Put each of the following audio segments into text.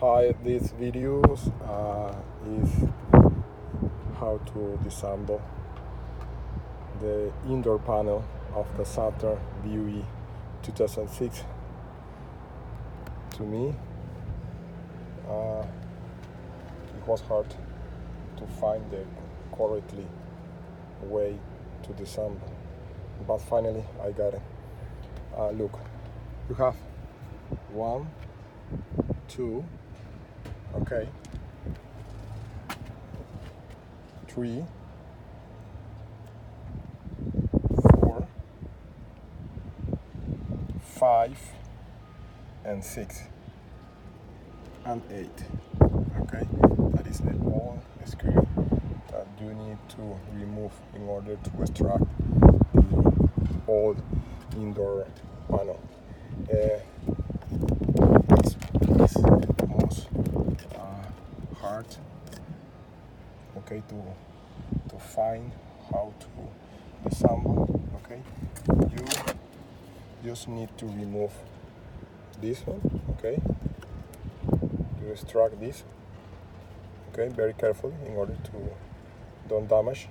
Hi, this video is how to disassemble the indoor panel of the Saturn VUE 2006. To me, it was hard to find the correctly way to disassemble, but finally I got it. Look, you have 1, 2, okay, 3, 4, 5, and 6, and 8. Okay, that is the whole screw that you need to remove in order to extract the old indoor panel. This is the most hard, okay, to find how to disassemble. Okay, you just need to remove this one. Okay, to extract this. Okay, very carefully in order to don't damage.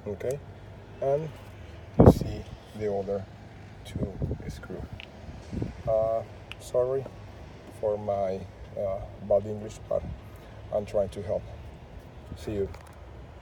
Okay, and you see the other two screws. Sorry for my bad English, but I'm trying to help. See you.